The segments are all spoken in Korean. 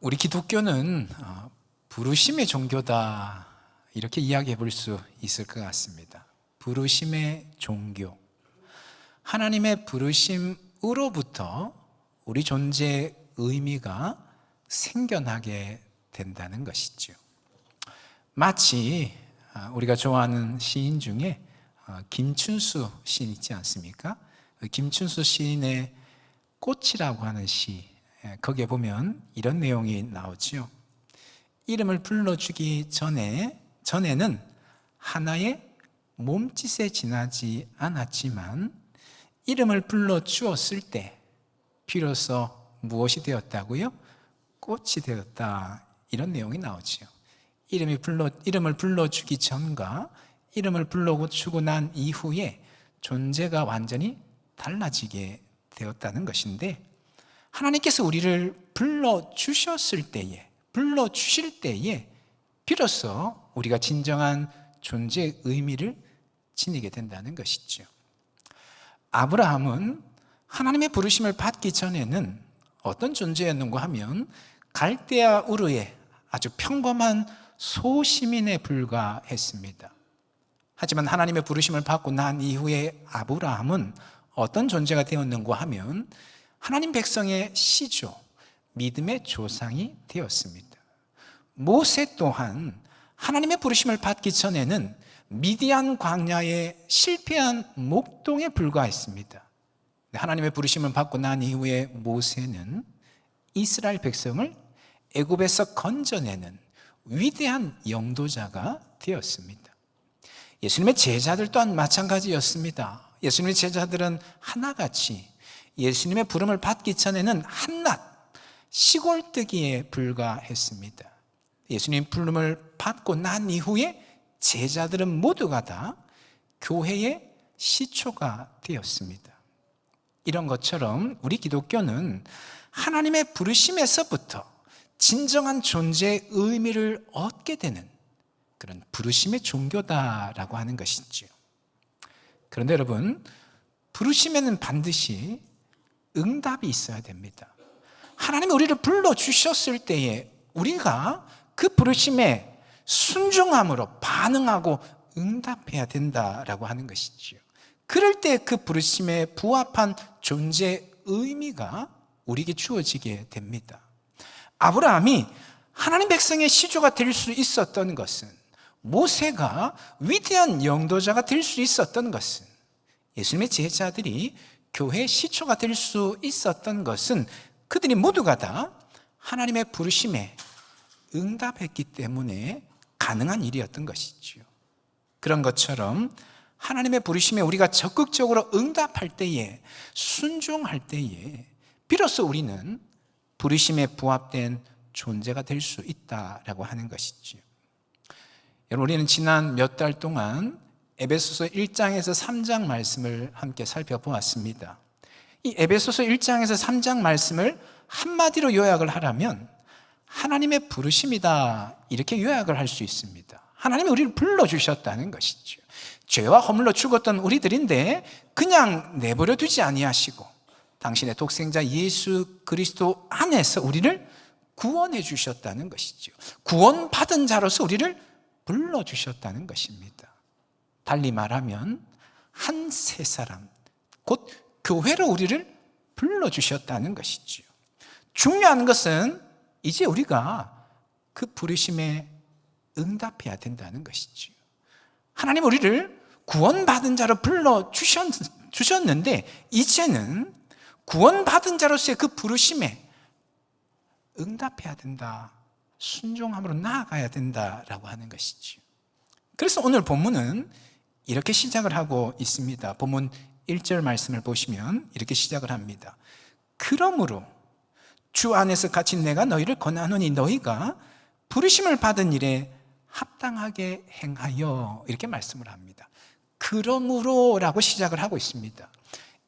우리 기독교는 부르심의 종교다, 이렇게 이야기해 볼 수 있을 것 같습니다. 부르심의 종교, 하나님의 부르심으로부터 우리 존재의 의미가 생겨나게 된다는 것이죠. 마치 우리가 좋아하는 시인 중에 김춘수 시인 있지 않습니까? 김춘수 시인의 꽃이라고 하는 시, 거기에 보면 이런 내용이 나오죠. 이름을 불러주기 전에는 하나의 몸짓에 지나지 않았지만 이름을 불러주었을 때 비로소 무엇이 되었다고요? 꽃이 되었다, 이런 내용이 나오죠. 이름을 불러주기 전과 이름을 불러주고 난 이후에 존재가 완전히 달라지게 되었다는 것인데, 하나님께서 우리를 불러주실 때에 비로소 우리가 진정한 존재의 의미를 지니게 된다는 것이죠. 아브라함은 하나님의 부르심을 받기 전에는 어떤 존재였는가 하면 갈대아 우르의 아주 평범한 소시민에 불과했습니다. 하지만 하나님의 부르심을 받고 난 이후에 아브라함은 어떤 존재가 되었는가 하면 하나님 백성의 시조, 믿음의 조상이 되었습니다. 모세 또한 하나님의 부르심을 받기 전에는 미디안 광야의 실패한 목동에 불과했습니다. 하나님의 부르심을 받고 난 이후에 모세는 이스라엘 백성을 애굽에서 건져내는 위대한 영도자가 되었습니다. 예수님의 제자들 또한 마찬가지였습니다. 예수님의 제자들은 하나같이 예수님의 부름을 받기 전에는 한낱 시골뜨기에 불과했습니다. 예수님 부름을 받고 난 이후에 제자들은 모두가 다 교회의 시초가 되었습니다. 이런 것처럼 우리 기독교는 하나님의 부르심에서부터 진정한 존재의 의미를 얻게 되는 그런 부르심의 종교다라고 하는 것이죠. 그런데 여러분, 부르심에는 반드시 응답이 있어야 됩니다. 하나님이 우리를 불러주셨을 때에 우리가 그 부르심에 순종함으로 반응하고 응답해야 된다라고 하는 것이지요. 그럴 때 그 부르심에 부합한 존재의 의미가 우리에게 주어지게 됩니다. 아브라함이 하나님 백성의 시조가 될 수 있었던 것은, 모세가 위대한 영도자가 될 수 있었던 것은, 예수님의 제자들이 교회의 시초가 될 수 있었던 것은 그들이 모두가 다 하나님의 부르심에 응답했기 때문에 가능한 일이었던 것이지요. 그런 것처럼 하나님의 부르심에 우리가 적극적으로 응답할 때에, 순종할 때에 비로소 우리는 부르심에 부합된 존재가 될 수 있다라고 하는 것이지요. 여러분, 우리는 지난 몇 달 동안 에베소서 1장에서 3장 말씀을 함께 살펴보았습니다. 이 에베소서 1장에서 3장 말씀을 한마디로 요약을 하라면 하나님의 부르심이다, 이렇게 요약을 할 수 있습니다. 하나님이 우리를 불러주셨다는 것이죠. 죄와 허물로 죽었던 우리들인데 그냥 내버려 두지 아니하시고 당신의 독생자 예수 그리스도 안에서 우리를 구원해 주셨다는 것이죠. 구원받은 자로서 우리를 불러주셨다는 것입니다. 달리 말하면 한 세 사람, 곧 교회로 우리를 불러주셨다는 것이죠. 중요한 것은 이제 우리가 그 부르심에 응답해야 된다는 것이죠. 하나님 우리를 구원받은 자로 불러주셨는데 이제는 구원받은 자로서의 그 부르심에 응답해야 된다, 순종함으로 나아가야 된다라고 하는 것이죠. 그래서 오늘 본문은 이렇게 시작을 하고 있습니다. 본문 1절 말씀을 보시면 이렇게 시작을 합니다. 그러므로 주 안에서 갇힌 내가 너희를 권하노니 너희가 부르심을 받은 일에 합당하게 행하여, 이렇게 말씀을 합니다. 그러므로라고 시작을 하고 있습니다.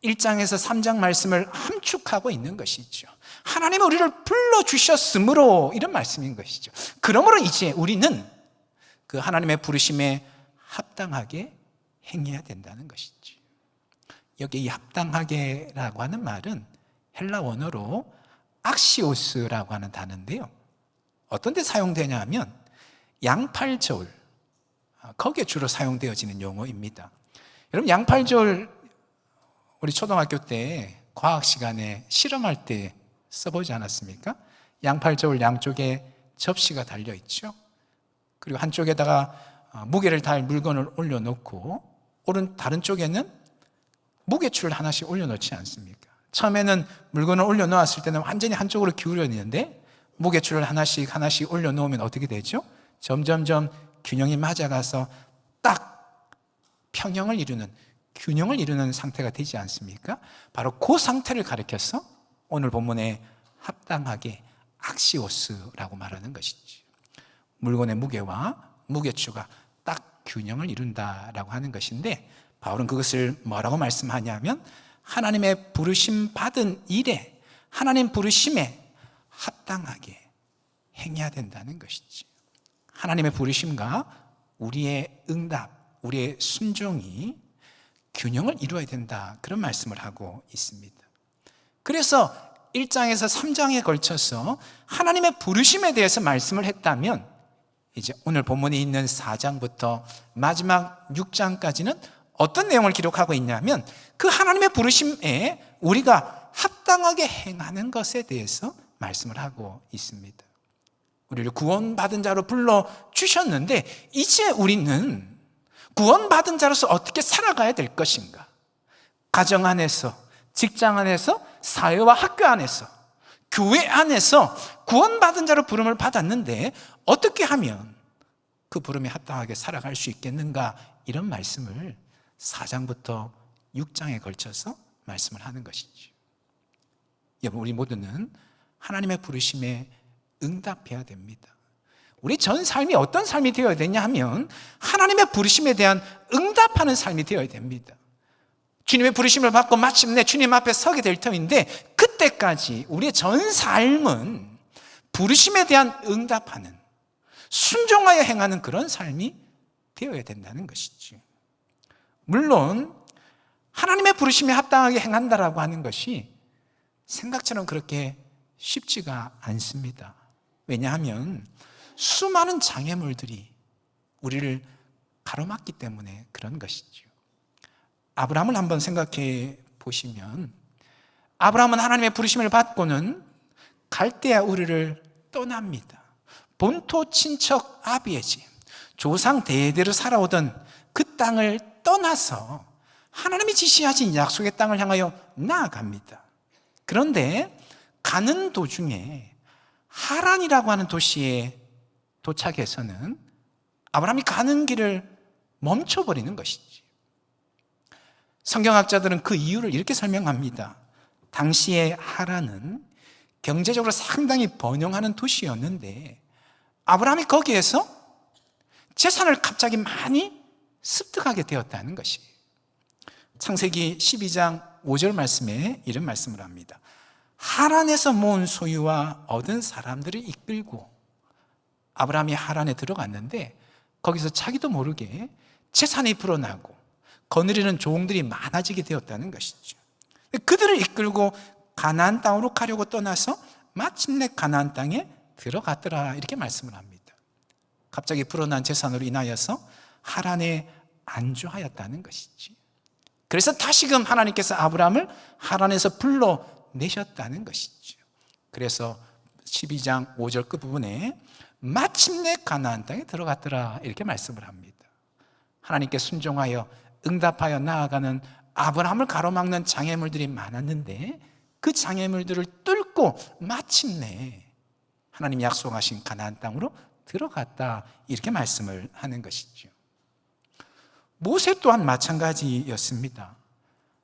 1장에서 3장 말씀을 함축하고 있는 것이죠. 하나님은 우리를 불러주셨으므로, 이런 말씀인 것이죠. 그러므로 이제 우리는 그 하나님의 부르심에 합당하게 행해야 된다는 것이죠. 여기 이 합당하게라고 하는 말은 헬라 원어로 악시오스라고 하는 단어인데요, 어떤 데 사용되냐 하면 양팔저울, 거기에 주로 사용되어지는 용어입니다. 여러분, 양팔저울 우리 초등학교 때 과학 시간에 실험할 때 써보지 않았습니까? 양팔저울 양쪽에 접시가 달려있죠. 그리고 한쪽에다가 무게를 달 물건을 올려놓고 다른 쪽에는 무게추를 하나씩 올려놓지 않습니까? 처음에는 물건을 올려놓았을 때는 완전히 한쪽으로 기울어있는데 무게추를 하나씩 올려놓으면 어떻게 되죠? 점점점 균형이 맞아가서 딱 평형을 이루는, 균형을 이루는 상태가 되지 않습니까? 바로 그 상태를 가리켜서 오늘 본문에 합당하게 악시오스라고 말하는 것이지. 물건의 무게와 무게추가 딱 균형을 이룬다라고 하는 것인데, 바울은 그것을 뭐라고 말씀하냐면 하나님의 부르심 받은 일에, 하나님 부르심에 합당하게 행해야 된다는 것이지. 하나님의 부르심과 우리의 응답, 우리의 순종이 균형을 이루어야 된다, 그런 말씀을 하고 있습니다. 그래서 1장에서 3장에 걸쳐서 하나님의 부르심에 대해서 말씀을 했다면, 이제 오늘 본문에 있는 4장부터 마지막 6장까지는 어떤 내용을 기록하고 있냐면 그 하나님의 부르심에 우리가 합당하게 행하는 것에 대해서 말씀을 하고 있습니다. 우리를 구원받은 자로 불러주셨는데 이제 우리는 구원받은 자로서 어떻게 살아가야 될 것인가? 가정 안에서, 직장 안에서, 사회와 학교 안에서, 교회 안에서 구원받은 자로 부름을 받았는데 어떻게 하면 그 부름에 합당하게 살아갈 수 있겠는가? 이런 말씀을 4장부터 6장에 걸쳐서 말씀을 하는 것이죠. 여러분, 우리 모두는 하나님의 부르심에 응답해야 됩니다. 우리 전 삶이 어떤 삶이 되어야 되냐 하면 하나님의 부르심에 대한 응답하는 삶이 되어야 됩니다. 주님의 부르심을 받고 마침내 주님 앞에 서게 될 터인데, 그때까지 우리의 전 삶은 부르심에 대한 응답하는, 순종하여 행하는 그런 삶이 되어야 된다는 것이죠. 물론 하나님의 부르심에 합당하게 행한다라고 하는 것이 생각처럼 그렇게 쉽지가 않습니다. 왜냐하면 수많은 장애물들이 우리를 가로막기 때문에 그런 것이죠. 아브라함을 한번 생각해 보시면, 아브라함은 하나님의 부르심을 받고는 갈대아 우르를 떠납니다. 본토 친척 아비의 집, 조상 대대로 살아오던 그 땅을 떠나서 하나님이 지시하신 약속의 땅을 향하여 나아갑니다. 그런데 가는 도중에 하란이라고 하는 도시에 도착해서는 아브라함이 가는 길을 멈춰버리는 것이지. 성경학자들은 그 이유를 이렇게 설명합니다. 당시에 하란은 경제적으로 상당히 번영하는 도시였는데 아브라함이 거기에서 재산을 갑자기 많이 습득하게 되었다는 것이에요. 창세기 12장 5절 말씀에 이런 말씀을 합니다. 하란에서 모은 소유와 얻은 사람들을 이끌고 아브라함이 하란에 들어갔는데 거기서 자기도 모르게 재산이 불어나고 거느리는 종들이 많아지게 되었다는 것이죠. 그들을 이끌고 가나안 땅으로 가려고 떠나서 마침내 가나안 땅에 들어갔더라, 이렇게 말씀을 합니다. 갑자기 불어난 재산으로 인하여서 하란에 안주하였다는 것이지. 그래서 다시금 하나님께서 아브라함을 하란에서 불러내셨다는 것이죠. 그래서 12장 5절 끝부분에 마침내 가나안 땅에 들어갔더라, 이렇게 말씀을 합니다. 하나님께 순종하여 응답하여 나아가는 아브라함을 가로막는 장애물들이 많았는데 그 장애물들을 뚫고 마침내 하나님 약속하신 가나안 땅으로 들어갔다, 이렇게 말씀을 하는 것이죠. 모세 또한 마찬가지였습니다.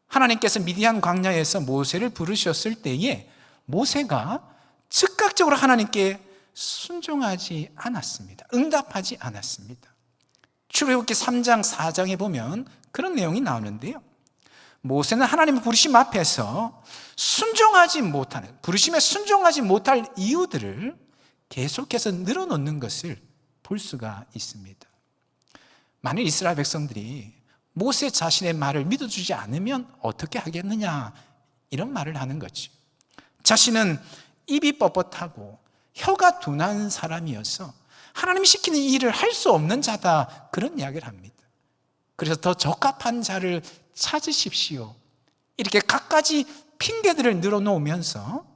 하나님께서 미디안 광야에서 모세를 부르셨을 때에 모세가 즉각적으로 하나님께 순종하지 않았습니다. 응답하지 않았습니다. 출애굽기 3장 4장에 보면 그런 내용이 나오는데요, 모세는 하나님의 부르심 앞에서 순종하지 못하는, 부르심에 순종하지 못할 이유들을 계속해서 늘어놓는 것을 볼 수가 있습니다. 만일 이스라엘 백성들이 모세 자신의 말을 믿어주지 않으면 어떻게 하겠느냐, 이런 말을 하는 거죠. 자신은 입이 뻣뻣하고 혀가 둔한 사람이어서 하나님이 시키는 일을 할 수 없는 자다, 그런 이야기를 합니다. 그래서 더 적합한 자를 찾으십시오, 이렇게 갖가지 핑계들을 늘어놓으면서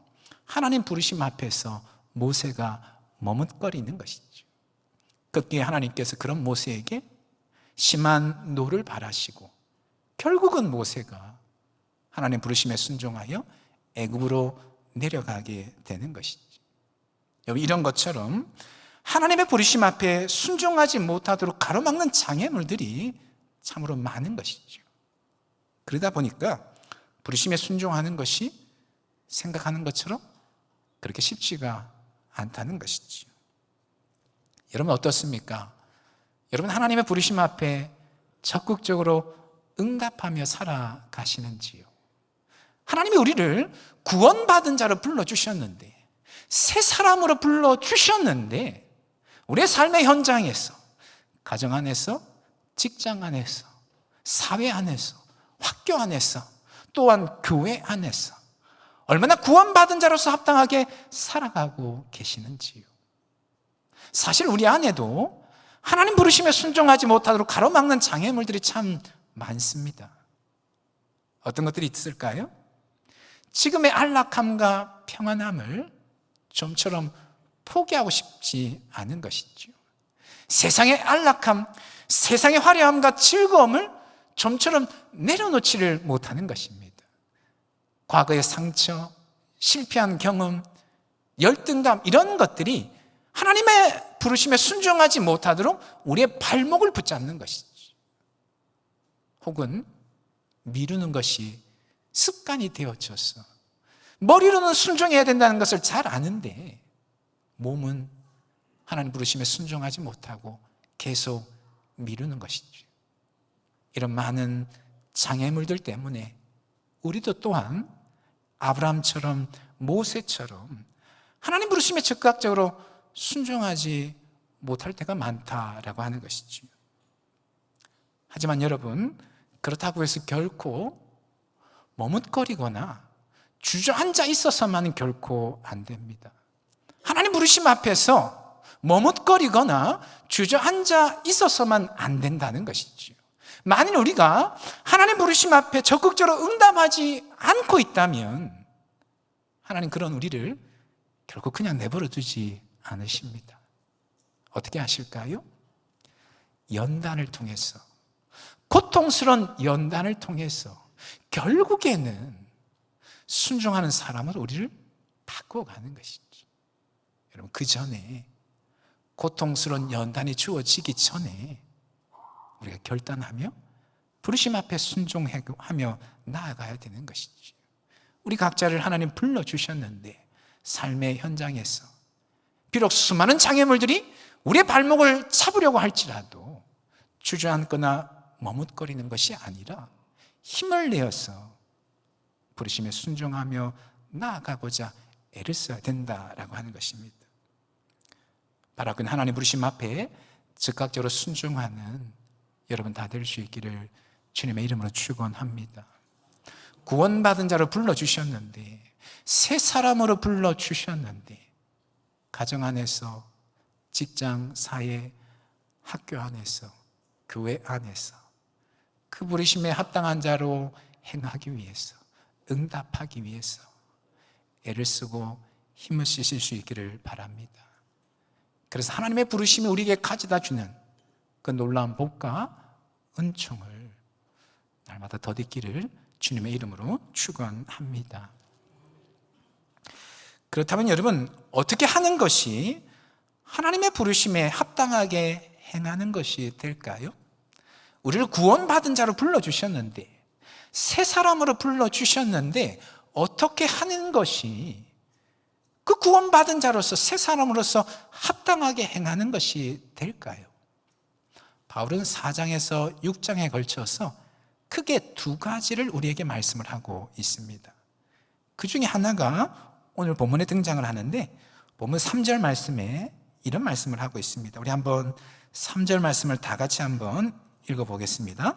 하나님 부르심 앞에서 모세가 머뭇거리는 것이죠. 그때 하나님께서 그런 모세에게 심한 노를 바라시고 결국은 모세가 하나님 부르심에 순종하여 애굽으로 내려가게 되는 것이죠. 여러분, 이런 것처럼 하나님의 부르심 앞에 순종하지 못하도록 가로막는 장애물들이 참으로 많은 것이죠. 그러다 보니까 부르심에 순종하는 것이 생각하는 것처럼 그렇게 쉽지가 않다는 것이죠. 여러분, 어떻습니까? 여러분, 하나님의 부르심 앞에 적극적으로 응답하며 살아가시는지요? 하나님이 우리를 구원받은 자로 불러주셨는데, 새 사람으로 불러주셨는데, 우리의 삶의 현장에서, 가정 안에서, 직장 안에서, 사회 안에서, 학교 안에서, 또한 교회 안에서 얼마나 구원받은 자로서 합당하게 살아가고 계시는지요? 사실 우리 안에도 하나님 부르심에 순종하지 못하도록 가로막는 장애물들이 참 많습니다. 어떤 것들이 있을까요? 지금의 안락함과 평안함을 좀처럼 포기하고 싶지 않은 것이죠. 세상의 안락함, 세상의 화려함과 즐거움을 좀처럼 내려놓지를 못하는 것입니다. 과거의 상처, 실패한 경험, 열등감, 이런 것들이 하나님의 부르심에 순종하지 못하도록 우리의 발목을 붙잡는 것이죠. 혹은 미루는 것이 습관이 되어져서 머리로는 순종해야 된다는 것을 잘 아는데 몸은 하나님 부르심에 순종하지 못하고 계속 미루는 것이죠. 이런 많은 장애물들 때문에 우리도 또한 아브라함처럼, 모세처럼 하나님 부르심에 즉각적으로 순종하지 못할 때가 많다라고 하는 것이죠. 하지만 여러분, 그렇다고 해서 결코 머뭇거리거나 주저앉아 있어서만은 결코 안 됩니다. 하나님 부르심 앞에서 머뭇거리거나 주저앉아 있어서만 안 된다는 것이죠. 만일 우리가 하나님 부르심 앞에 적극적으로 응답하지 않고 있다면 하나님 그런 우리를 결코 그냥 내버려 두지 않으십니다. 어떻게 하실까요? 연단을 통해서, 고통스러운 연단을 통해서 결국에는 순종하는 사람으로 우리를 바꿔가는 것이죠. 여러분, 그 전에, 고통스러운 연단이 주어지기 전에 우리가 결단하며 부르심 앞에 순종하며 나아가야 되는 것이죠. 우리 각자를 하나님 불러주셨는데 삶의 현장에서 비록 수많은 장애물들이 우리의 발목을 잡으려고 할지라도 주저앉거나 머뭇거리는 것이 아니라 힘을 내어서 부르심에 순종하며 나아가고자 애를 써야 된다라고 하는 것입니다. 바로 그 하나님 부르심 앞에 즉각적으로 순종하는 여러분 다 될 수 있기를 주님의 이름으로 축원합니다. 구원받은 자로 불러주셨는데, 새 사람으로 불러주셨는데, 가정 안에서, 직장, 사회, 학교 안에서, 교회 안에서 그 부르심에 합당한 자로 행하기 위해서, 응답하기 위해서 애를 쓰고 힘을 쓰실 수 있기를 바랍니다. 그래서 하나님의 부르심이 우리에게 가져다 주는 그 놀라운 복과 은총을 날마다 더딛기를 주님의 이름으로 축원합니다. 그렇다면 여러분, 어떻게 하는 것이 하나님의 부르심에 합당하게 행하는 것이 될까요? 우리를 구원받은 자로 불러주셨는데, 새 사람으로 불러주셨는데 어떻게 하는 것이 그 구원받은 자로서, 새 사람으로서 합당하게 행하는 것이 될까요? 바울은 4장에서 6장에 걸쳐서 크게 두 가지를 우리에게 말씀을 하고 있습니다. 그 중에 하나가 오늘 본문에 등장을 하는데, 본문 3절 말씀에 이런 말씀을 하고 있습니다. 우리 한번 3절 말씀을 다 같이 한번 읽어보겠습니다.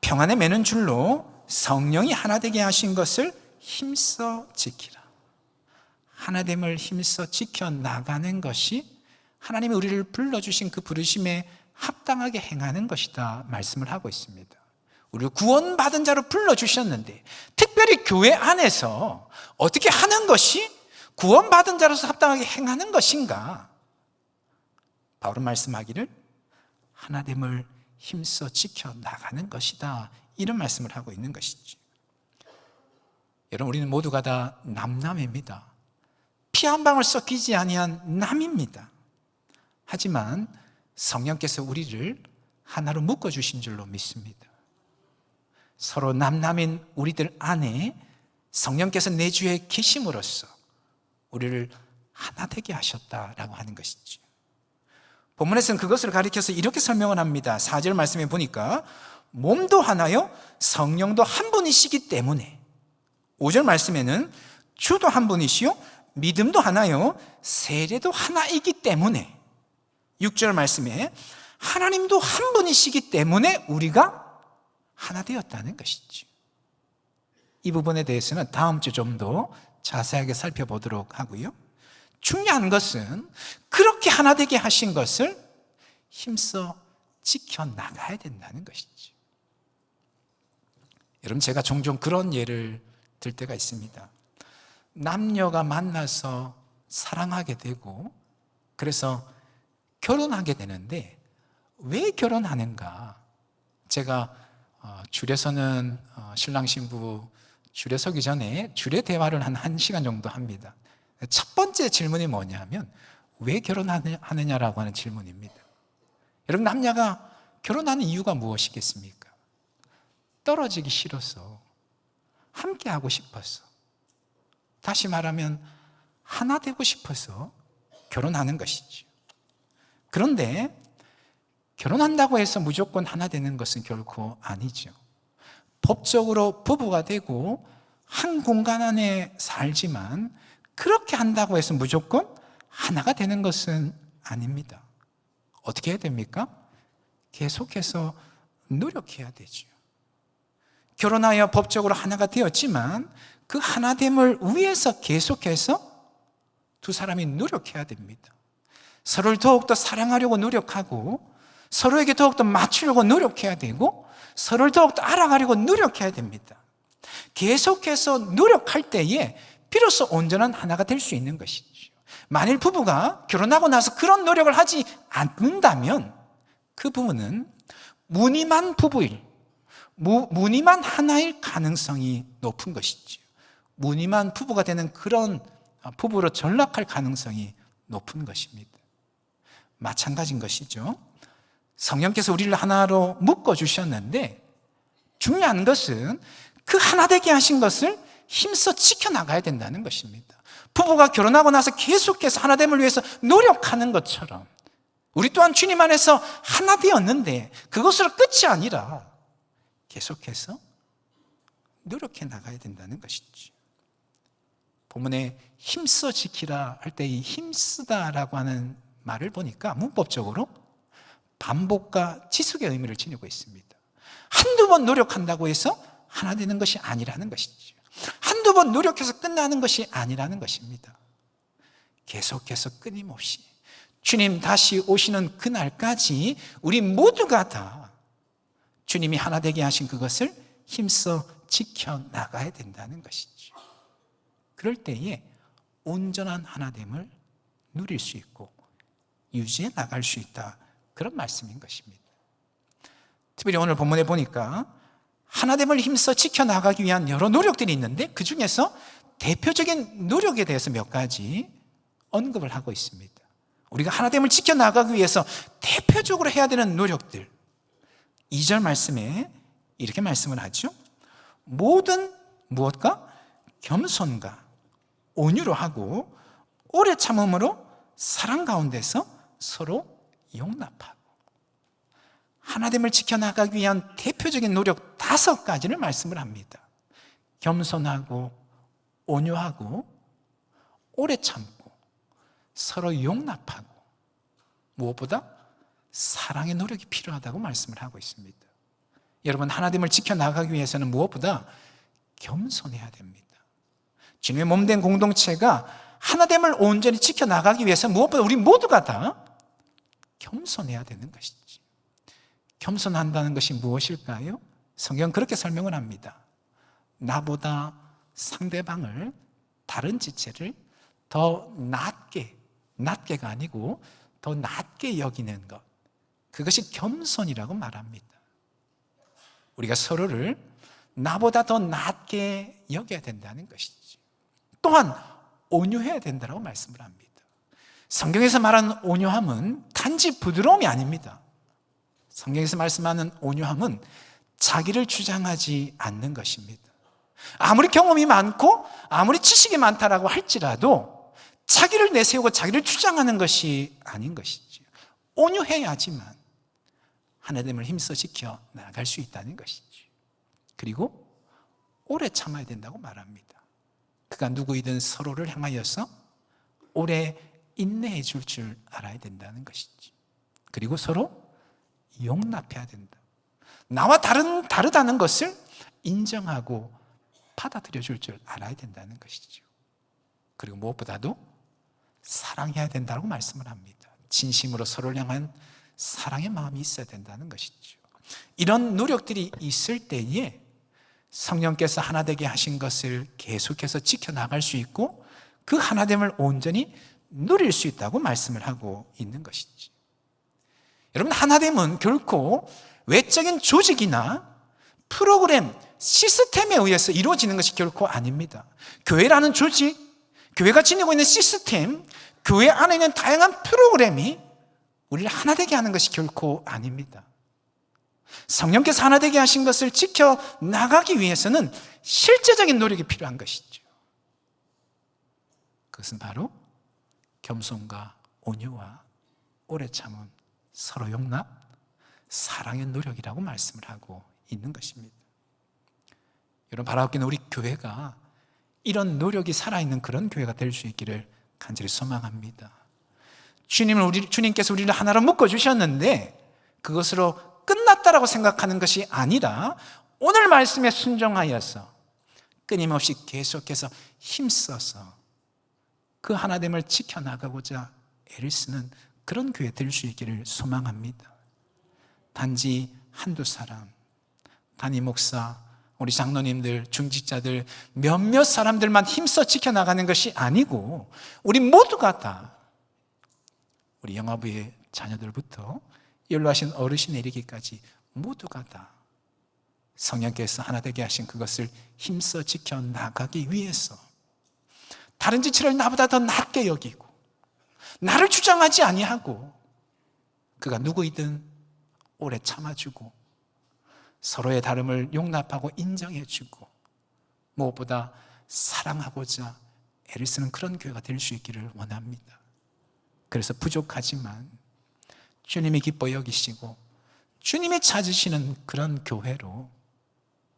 평안에 매는 줄로 성령이 하나 되게 하신 것을 힘써 지키라. 하나됨을 힘써 지켜나가는 것이 하나님이 우리를 불러주신 그 부르심에 합당하게 행하는 것이다 말씀을 하고 있습니다. 우리를 구원받은 자로 불러주셨는데 특별히 교회 안에서 어떻게 하는 것이 구원받은 자로서 합당하게 행하는 것인가? 바울은 말씀하기를 하나됨을 힘써 지켜나가는 것이다, 이런 말씀을 하고 있는 것이지. 여러분, 우리는 모두가 다 남남입니다. 피 한 방울 섞이지 아니한 남입니다. 하지만 성령께서 우리를 하나로 묶어주신 줄로 믿습니다. 서로 남남인 우리들 안에 성령께서 내주에 계심으로써 우리를 하나 되게 하셨다라고 하는 것이죠. 본문에서는 그것을 가리켜서 이렇게 설명을 합니다. 4절 말씀에 보니까 몸도 하나요 성령도 한 분이시기 때문에, 5절 말씀에는 주도 한 분이시요 믿음도 하나요 세례도 하나이기 때문에, 6절 말씀에 하나님도 한 분이시기 때문에 우리가 하나 되었다는 것이죠. 이 부분에 대해서는 다음 주 좀 더 자세하게 살펴보도록 하고요. 중요한 것은 그렇게 하나 되게 하신 것을 힘써 지켜나가야 된다는 것이죠. 여러분, 제가 종종 그런 예를 들 때가 있습니다. 남녀가 만나서 사랑하게 되고 그래서 결혼하게 되는데 왜 결혼하는가? 제가 줄에서는 신랑 신부 줄에 서기 전에 줄에 대화를 한 1시간 정도 합니다. 첫 번째 질문이 뭐냐면 왜 결혼하느냐라고 하는 질문입니다. 여러분, 남녀가 결혼하는 이유가 무엇이겠습니까? 떨어지기 싫어서, 함께 하고 싶어서, 다시 말하면 하나 되고 싶어서 결혼하는 것이죠. 그런데 결혼한다고 해서 무조건 하나 되는 것은 결코 아니죠. 법적으로 부부가 되고 한 공간 안에 살지만 그렇게 한다고 해서 무조건 하나가 되는 것은 아닙니다. 어떻게 해야 됩니까? 계속해서 노력해야 되죠. 결혼하여 법적으로 하나가 되었지만 그 하나됨을 위해서 계속해서 두 사람이 노력해야 됩니다. 서로를 더욱더 사랑하려고 노력하고 서로에게 더욱더 맞추려고 노력해야 되고 서로를 더욱더 알아가려고 노력해야 됩니다. 계속해서 노력할 때에 비로소 온전한 하나가 될 수 있는 것이죠. 만일 부부가 결혼하고 나서 그런 노력을 하지 않는다면 그 부부는 무늬만 부부일, 무늬만 하나일 가능성이 높은 것이죠. 무늬만 부부가 되는 그런 부부로 전락할 가능성이 높은 것입니다. 마찬가지인 것이죠. 성령께서 우리를 하나로 묶어주셨는데 중요한 것은 그 하나 되게 하신 것을 힘써 지켜나가야 된다는 것입니다. 부부가 결혼하고 나서 계속해서 하나됨을 위해서 노력하는 것처럼 우리 또한 주님 안에서 하나 되었는데 그것으로 끝이 아니라 계속해서 노력해 나가야 된다는 것이죠. 본문에 힘써 지키라 할 때 이 힘쓰다라고 하는 말을 보니까 문법적으로 반복과 지속의 의미를 지니고 있습니다. 한두 번 노력한다고 해서 하나 되는 것이 아니라는 것이죠. 한두 번 노력해서 끝나는 것이 아니라는 것입니다. 계속해서 끊임없이 주님 다시 오시는 그날까지 우리 모두가 다 주님이 하나 되게 하신 그것을 힘써 지켜나가야 된다는 것이죠. 그럴 때에 온전한 하나됨을 누릴 수 있고 유지해 나갈 수 있다, 그런 말씀인 것입니다. 특별히 오늘 본문에 보니까 하나됨을 힘써 지켜나가기 위한 여러 노력들이 있는데 그 중에서 대표적인 노력에 대해서 몇 가지 언급을 하고 있습니다. 우리가 하나됨을 지켜나가기 위해서 대표적으로 해야 되는 노력들, 2절 말씀에 이렇게 말씀을 하죠. 모든 무엇과 겸손과 온유로 하고 오래 참음으로 사랑 가운데서 서로 용납하고. 하나됨을 지켜나가기 위한 대표적인 노력 5가지를 말씀을 합니다. 겸손하고 온유하고 오래 참고 서로 용납하고 무엇보다 사랑의 노력이 필요하다고 말씀을 하고 있습니다. 여러분, 하나됨을 지켜나가기 위해서는 무엇보다 겸손해야 됩니다. 주님의 몸된 공동체가 하나됨을 온전히 지켜나가기 위해서 무엇보다 우리 모두가 다 겸손해야 되는 것이지. 겸손한다는 것이 무엇일까요? 성경은 그렇게 설명을 합니다. 나보다 상대방을, 다른 지체를 더 낮게가 아니고 더 낮게 여기는 것, 그것이 겸손이라고 말합니다. 우리가 서로를 나보다 더 낮게 여겨야 된다는 것이지. 또한 온유해야 된다고 말씀을 합니다. 성경에서 말하는 온유함은 단지 부드러움이 아닙니다. 성경에서 말씀하는 온유함은 자기를 주장하지 않는 것입니다. 아무리 경험이 많고 아무리 지식이 많다라고 할지라도 자기를 내세우고 자기를 주장하는 것이 아닌 것이지. 온유해야지만 하나됨을 힘써 지켜 나갈 수 있다는 것이지. 그리고 오래 참아야 된다고 말합니다. 그가 누구이든 서로를 향하여서 오래 인내해 줄 알아야 된다는 것이지. 그리고 서로 용납해야 된다. 나와 다르다는 것을 인정하고 받아들여 줄 알아야 된다는 것이죠. 그리고 무엇보다도 사랑해야 된다고 말씀을 합니다. 진심으로 서로를 향한 사랑의 마음이 있어야 된다는 것이죠. 이런 노력들이 있을 때에 성령께서 하나 되게 하신 것을 계속해서 지켜나갈 수 있고 그 하나됨을 온전히 누릴 수 있다고 말씀을 하고 있는 것이지. 여러분, 하나됨은 결코 외적인 조직이나 프로그램, 시스템에 의해서 이루어지는 것이 결코 아닙니다. 교회라는 조직, 교회가 지니고 있는 시스템, 교회 안에 있는 다양한 프로그램이 우리를 하나 되게 하는 것이 결코 아닙니다. 성령께서 하나 되게 하신 것을 지켜나가기 위해서는 실제적인 노력이 필요한 것이죠. 그것은 바로 겸손과 온유와 오래 참음, 서로 용납, 사랑의 노력이라고 말씀을 하고 있는 것입니다. 여러분, 바라옵기는 우리 교회가 이런 노력이 살아있는 그런 교회가 될 수 있기를 간절히 소망합니다. 주님께서 우리를 하나로 묶어주셨는데 그것으로 끝났다라고 생각하는 것이 아니라 오늘 말씀에 순종하여서 끊임없이 계속해서 힘써서 그 하나됨을 지켜나가고자 애를 쓰는 그런 교회 될 수 있기를 소망합니다. 단지 한두 사람, 담임 목사, 우리 장로님들, 중직자들 몇몇 사람들만 힘써 지켜나가는 것이 아니고 우리 모두가 다, 우리 영화부의 자녀들부터 연로하신 어르신에 이르기까지 모두가 다 성령께서 하나 되게 하신 그것을 힘써 지켜나가기 위해서 다른 지체를 나보다 더 낮게 여기고 나를 주장하지 아니하고 그가 누구이든 오래 참아주고 서로의 다름을 용납하고 인정해주고 무엇보다 사랑하고자 애를 쓰는 그런 교회가 될 수 있기를 원합니다. 그래서 부족하지만 주님이 기뻐 여기시고 주님이 찾으시는 그런 교회로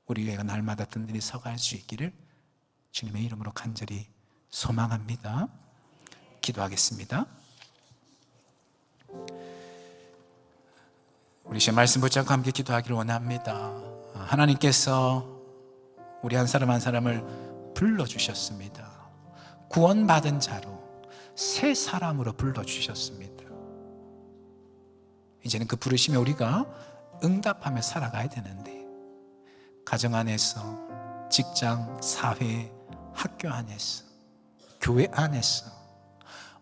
우리 교회가 날마다 든든히 서갈 수 있기를 주님의 이름으로 간절히 소망합니다. 기도하겠습니다. 우리 시간 말씀 붙잡고 함께 기도하기를 원합니다. 하나님께서 우리 한 사람 한 사람을 불러주셨습니다. 구원받은 자로 새 사람으로 불러주셨습니다. 이제는 그 부르심에 우리가 응답하며 살아가야 되는데 가정 안에서, 직장, 사회, 학교 안에서, 교회 안에서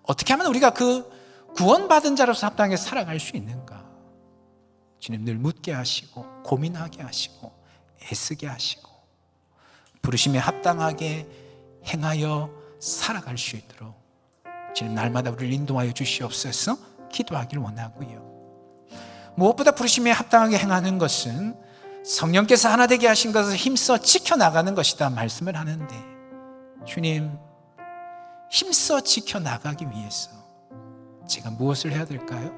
어떻게 하면 우리가 그 구원받은 자로서 합당하게 살아갈 수 있는가? 주님 늘 묻게 하시고 고민하게 하시고 애쓰게 하시고 부르심에 합당하게 행하여 살아갈 수 있도록 주님 날마다 우리를 인도하여 주시옵소서. 기도하기를 원하고요. 무엇보다 부르심에 합당하게 행하는 것은 성령께서 하나 되게 하신 것을 힘써 지켜나가는 것이다 말씀을 하는데 주님, 힘써 지켜나가기 위해서 제가 무엇을 해야 될까요?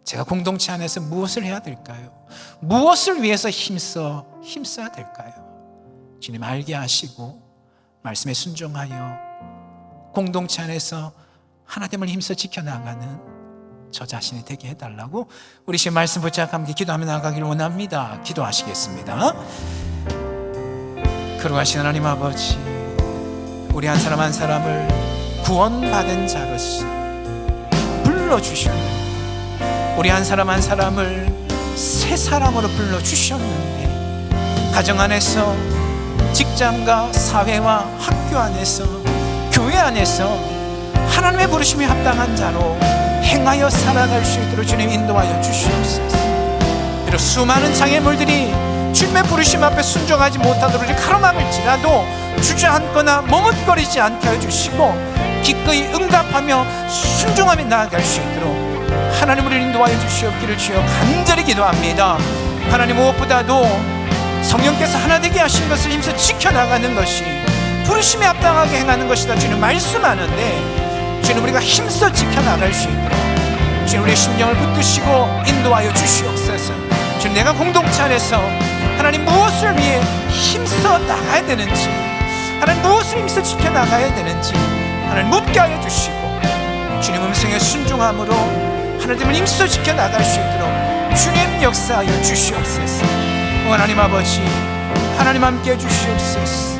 제가 공동체 안에서 무엇을 해야 될까요? 무엇을 위해서 힘써야 될까요? 주님 알게 하시고 말씀에 순종하여 공동체 안에서 하나됨을 힘써 지켜나가는 저 자신이 되게 해달라고 우리 지금 말씀 붙잡고 함께 기도하며 나가기를 원합니다. 기도하시겠습니다. 거룩하신 하나님 아버지, 우리 한 사람 한 사람을 구원받은 자로서 불러주셨는데, 우리 한 사람 한 사람을 새 사람으로 불러주셨는데, 가정 안에서, 직장과 사회와 학교 안에서, 교회 안에서 하나님의 부르심에 합당한 자로 행하여 살아갈 수 있도록 주님 인도하여 주시옵소서. 비록 수많은 장애물들이 주님의 부르심 앞에 순종하지 못하도록 가로막을지라도 주저앉거나 머뭇거리지 않게 해주시고 기꺼이 응답하며 순종하며 나아갈 수 있도록 하나님 우리를 인도하여 주시옵기를 주여 간절히 기도합니다. 하나님, 무엇보다도 성령께서 하나 되게 하신 것을 힘써 지켜나가는 것이 부르심에 합당하게 행하는 것이다 주님 말씀하는데, 주님 우리가 힘써 지켜나갈 수 있도록 주님 우리의 심령을 붙드시고 인도하여 주시옵소서. 주님, 내가 공동체 안에서 하나님 무엇을 위해 힘써 나가야 되는지, 하나님 무엇을 힘써 지켜나가야 되는지 하나님 묻게 하여 주시고, 주님 음성에 순종함으로 하나님을 힘써 지켜나갈 수 있도록 주님 역사하여 주시옵소서. 하나님 아버지, 하나님 함께 해주시옵소서.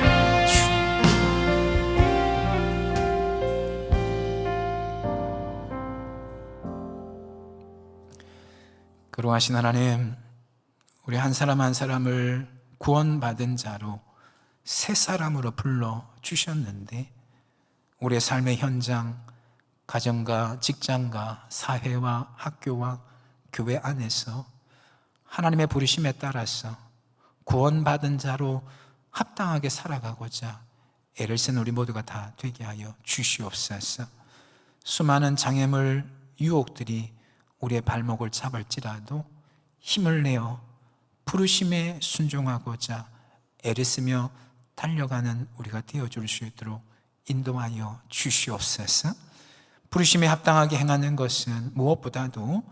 거룩하신 하나님, 우리 한 사람 한 사람을 구원받은 자로 새 사람으로 불러주셨는데, 우리의 삶의 현장, 가정과 직장과 사회와 학교와 교회 안에서 하나님의 부르심에 따라서 구원받은 자로 합당하게 살아가고자 애를 쓴 우리 모두가 다 되게 하여 주시옵소서. 수많은 장애물, 유혹들이 우리의 발목을 잡을지라도 힘을 내어 부르심에 순종하고자 애를 쓰며 달려가는 우리가 되어줄 수 있도록 인도하여 주시옵소서. 부르심에 합당하게 행하는 것은 무엇보다도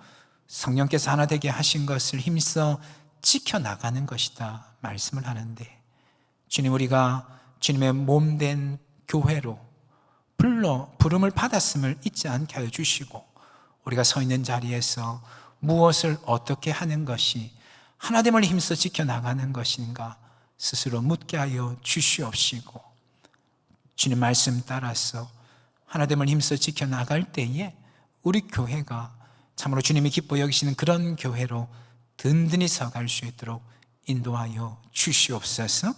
성령께서 하나 되게 하신 것을 힘써 지켜나가는 것이다 말씀을 하는데, 주님, 우리가 주님의 몸된 교회로 부름을 받았음을 잊지 않게 하여 주시고, 우리가 서 있는 자리에서 무엇을 어떻게 하는 것이 하나됨을 힘써 지켜나가는 것인가 스스로 묻게 하여 주시옵시고, 주님 말씀 따라서 하나됨을 힘써 지켜나갈 때에 우리 교회가 참으로 주님이 기뻐 여기시는 그런 교회로 든든히 서갈 수 있도록 인도하여 주시옵소서.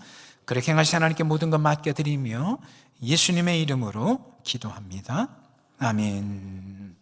그렇게 행하신 하나님께 모든 것 맡겨드리며 예수님의 이름으로 기도합니다. 아멘.